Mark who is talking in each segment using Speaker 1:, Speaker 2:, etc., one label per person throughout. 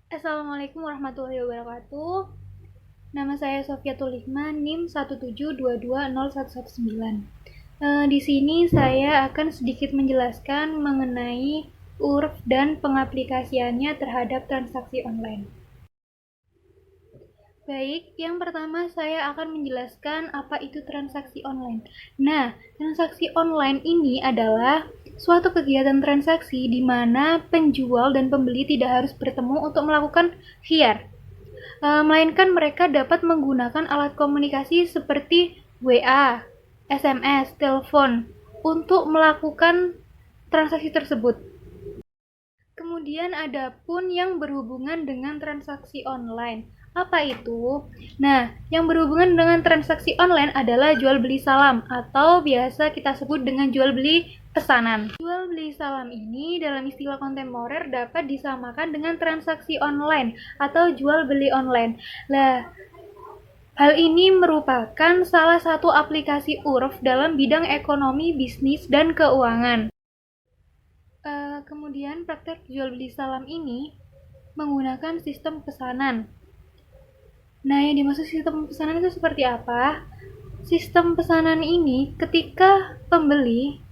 Speaker 1: Assalamualaikum warahmatullahi wabarakatuh. Nama saya Sofiatul Hikmah, NIM 1722019. Di sini saya akan sedikit menjelaskan mengenai URF dan pengaplikasiannya terhadap transaksi online. Baik, yang pertama saya akan menjelaskan apa itu transaksi online. Nah, transaksi online ini adalah suatu kegiatan transaksi di mana penjual dan pembeli tidak harus bertemu untuk melakukan khiyar, melainkan mereka dapat menggunakan alat komunikasi seperti WA, SMS, telepon untuk melakukan transaksi tersebut. Kemudian ada pun yang berhubungan dengan transaksi online. Apa itu? Nah, yang berhubungan dengan transaksi online adalah jual beli salam atau biasa kita sebut dengan jual beli pesanan. Jual beli salam ini dalam istilah kontemporer dapat disamakan dengan transaksi online atau jual beli online. Lah, hal ini merupakan salah satu aplikasi URF dalam bidang ekonomi, bisnis, dan keuangan. Kemudian praktek jual beli salam ini menggunakan sistem pesanan. Nah, yang dimaksud sistem pesanan itu seperti apa? Sistem pesanan ini ketika pembeli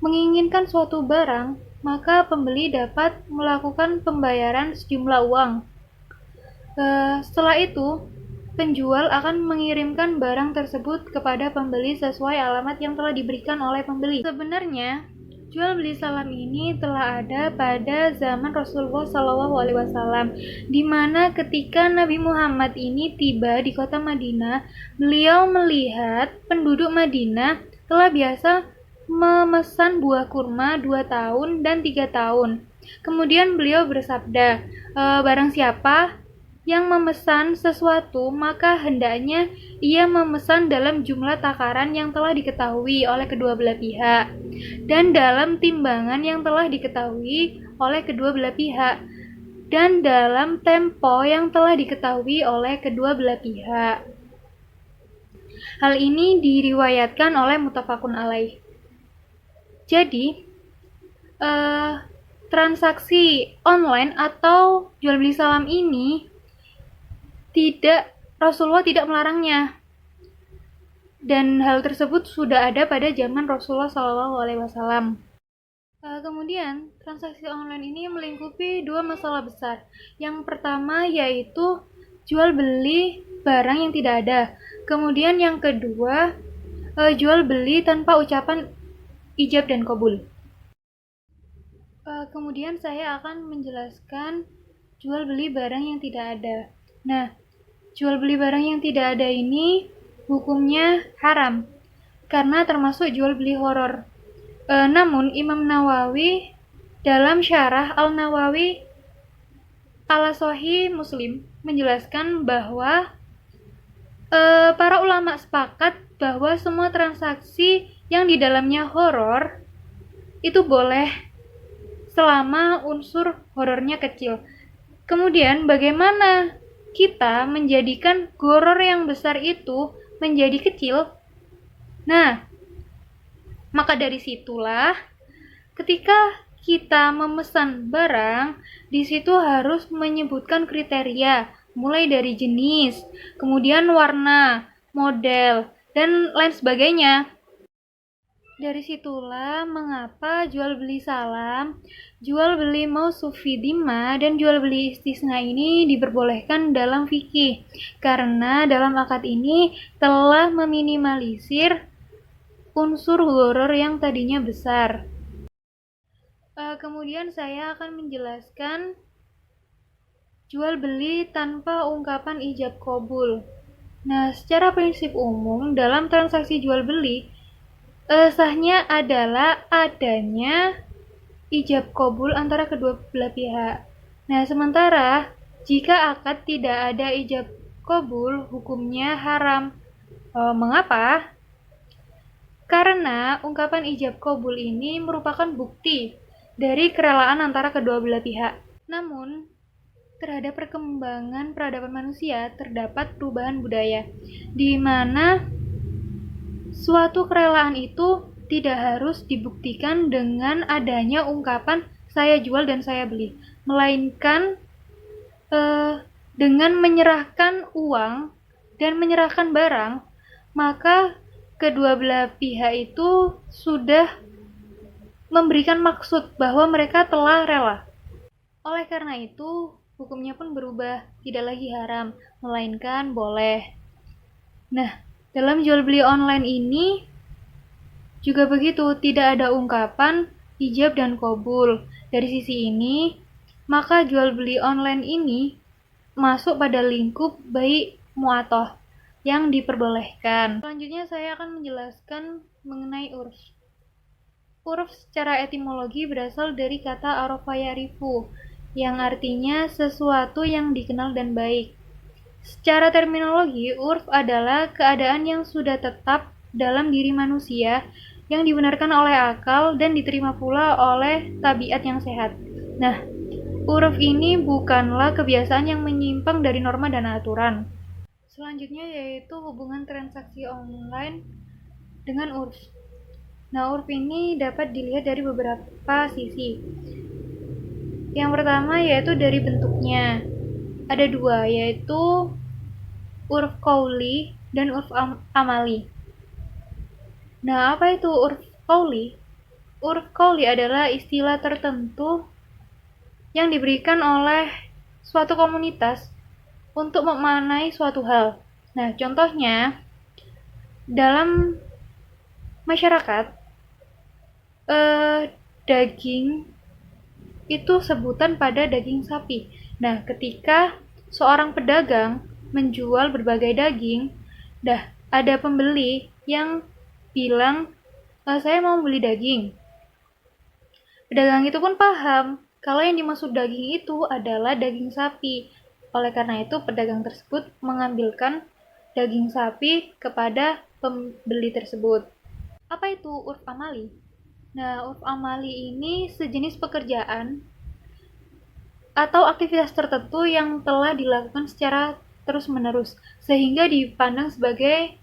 Speaker 1: menginginkan suatu barang, maka pembeli dapat melakukan pembayaran sejumlah uang. Setelah itu, penjual akan mengirimkan barang tersebut kepada pembeli sesuai alamat yang telah diberikan oleh pembeli. Sebenarnya, jual beli salam ini telah ada pada zaman Rasulullah SAW, di mana ketika Nabi Muhammad ini tiba di kota Madinah, beliau melihat penduduk Madinah telah biasa memesan buah kurma 2 tahun dan 3 tahun. Kemudian beliau bersabda, barang siapa yang memesan sesuatu, maka hendaknya ia memesan dalam jumlah takaran yang telah diketahui oleh kedua belah pihak dan dalam timbangan yang telah diketahui oleh kedua belah pihak dan dalam tempo yang telah diketahui oleh kedua belah pihak. Hal ini diriwayatkan oleh muttafaqun alaih. Jadi, transaksi online atau jual beli salam ini Rasulullah tidak melarangnya, dan hal tersebut sudah ada pada zaman Rasulullah SAW. Kemudian, transaksi online ini melingkupi 2 masalah besar. Yang pertama yaitu jual beli barang yang tidak ada. Kemudian yang kedua, jual beli tanpa ucapan ijab dan qabul. Kemudian saya akan menjelaskan jual beli barang yang tidak ada. Nah, jual beli barang yang tidak ada ini hukumnya haram karena termasuk jual beli horor. Namun Imam Nawawi dalam syarah Al-Nawawi ala Sahih Muslim menjelaskan bahwa para ulama sepakat bahwa semua transaksi yang di dalamnya horor itu boleh selama unsur horornya kecil. Kemudian bagaimana kita menjadikan horor yang besar itu menjadi kecil? Nah, maka dari situlah ketika kita memesan barang, di situ harus menyebutkan kriteria, mulai dari jenis, kemudian warna, model, dan lain sebagainya. Dari situlah mengapa jual beli salam, jual beli mausufi dhimma, dan jual beli istisna ini diperbolehkan dalam fikih, karena dalam akad ini telah meminimalisir unsur horor yang tadinya besar. Kemudian saya akan menjelaskan jual beli tanpa ungkapan ijab qabul. Nah, secara prinsip umum dalam transaksi jual beli, sahnya adalah adanya ijab qabul antara kedua belah pihak. Nah, sementara jika akad tidak ada ijab qabul, hukumnya haram. Mengapa? Karena ungkapan ijab qabul ini merupakan bukti dari kerelaan antara kedua belah pihak. Namun, terhadap perkembangan peradaban manusia terdapat perubahan budaya, di mana suatu kerelaan itu tidak harus dibuktikan dengan adanya ungkapan saya jual dan saya beli, melainkan dengan menyerahkan uang dan menyerahkan barang, maka kedua belah pihak itu sudah memberikan maksud bahwa mereka telah rela. Oleh karena itu, hukumnya pun berubah, tidak lagi haram, melainkan boleh. Nah, dalam jual beli online ini juga begitu, tidak ada ungkapan ijab dan qabul. Dari sisi ini, maka jual beli online ini masuk pada lingkup bai mu'atoh yang diperbolehkan. Selanjutnya saya akan menjelaskan mengenai urf. Urf secara etimologi berasal dari kata arafa ya'rifu, yang artinya sesuatu yang dikenal dan baik. Secara terminologi, urf adalah keadaan yang sudah tetap dalam diri manusia yang dibenarkan oleh akal dan diterima pula oleh tabiat yang sehat. Nah, urf ini bukanlah kebiasaan yang menyimpang dari norma dan aturan. Selanjutnya yaitu hubungan transaksi online dengan urf. Nah, urf ini dapat dilihat dari beberapa sisi. Yang pertama yaitu dari bentuknya. Ada dua, yaitu urf qauli dan urf amali. Nah, apa itu urf qauli? Urf qauli adalah istilah tertentu yang diberikan oleh suatu komunitas untuk memaknai suatu hal. Nah, contohnya dalam masyarakat, daging itu sebutan pada daging sapi. Nah, ketika seorang pedagang menjual berbagai daging, ada pembeli yang bilang, saya mau beli daging. Pedagang itu pun paham kalau yang dimaksud daging itu adalah daging sapi. Oleh karena itu, pedagang tersebut mengambilkan daging sapi kepada pembeli tersebut. Apa itu urf amali? Nah, urf amali ini sejenis pekerjaan atau aktivitas tertentu yang telah dilakukan secara terus-menerus, sehingga dipandang sebagai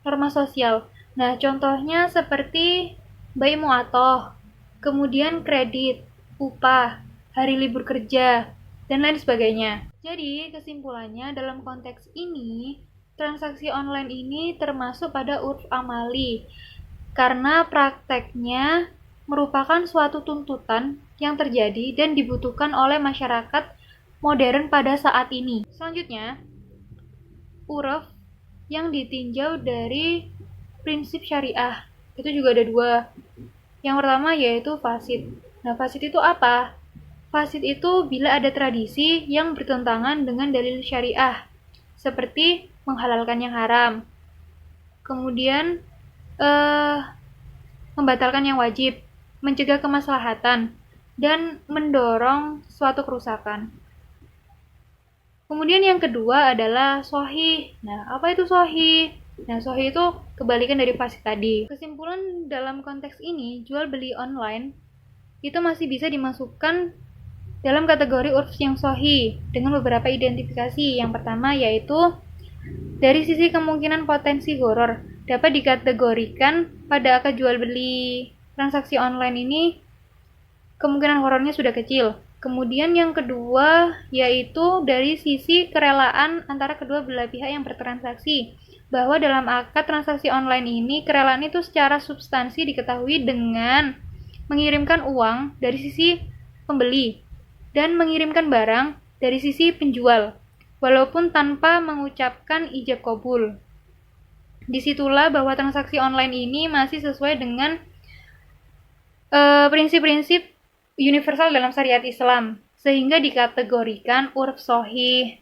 Speaker 1: norma sosial. Nah, contohnya seperti bai mu'atoh, kemudian kredit, upah, hari libur kerja, dan lain sebagainya. Jadi, kesimpulannya dalam konteks ini, transaksi online ini termasuk pada urf amali, karena prakteknya merupakan suatu tuntutan yang terjadi dan dibutuhkan oleh masyarakat modern pada saat ini. Selanjutnya, urf yang ditinjau dari prinsip syariah. Itu juga ada dua. Yang pertama yaitu fasid. Nah, fasid itu apa? Fasid itu bila ada tradisi yang bertentangan dengan dalil syariah, seperti menghalalkan yang haram, kemudian membatalkan yang wajib, mencegah kemaslahatan, dan mendorong suatu kerusakan. Kemudian yang kedua adalah sahih. Nah, apa itu sahih? Nah, sahih itu kebalikan dari fasid tadi. Kesimpulan dalam konteks ini, jual beli online itu masih bisa dimasukkan dalam kategori urf yang sahih dengan beberapa identifikasi. Yang pertama yaitu dari sisi kemungkinan potensi horor dapat dikategorikan pada akad jual beli transaksi online ini kemungkinan horornya sudah kecil. Kemudian yang kedua yaitu dari sisi kerelaan antara kedua belah pihak yang bertransaksi, bahwa dalam akad transaksi online ini kerelaan itu secara substansi diketahui dengan mengirimkan uang dari sisi pembeli dan mengirimkan barang dari sisi penjual, walaupun tanpa mengucapkan ijab qabul. Disitulah bahwa transaksi online ini masih sesuai dengan prinsip-prinsip universal dalam syariat Islam, sehingga dikategorikan urf sahih.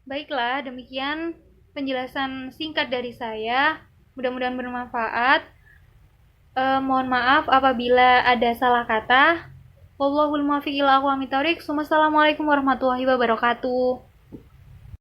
Speaker 1: Baiklah, demikian penjelasan singkat dari saya. Mudah-mudahan bermanfaat. Mohon maaf apabila ada salah kata. Wallahul muwaffiq ila aqwamit thoriq. Wassalamualaikum warahmatullahi wabarakatuh.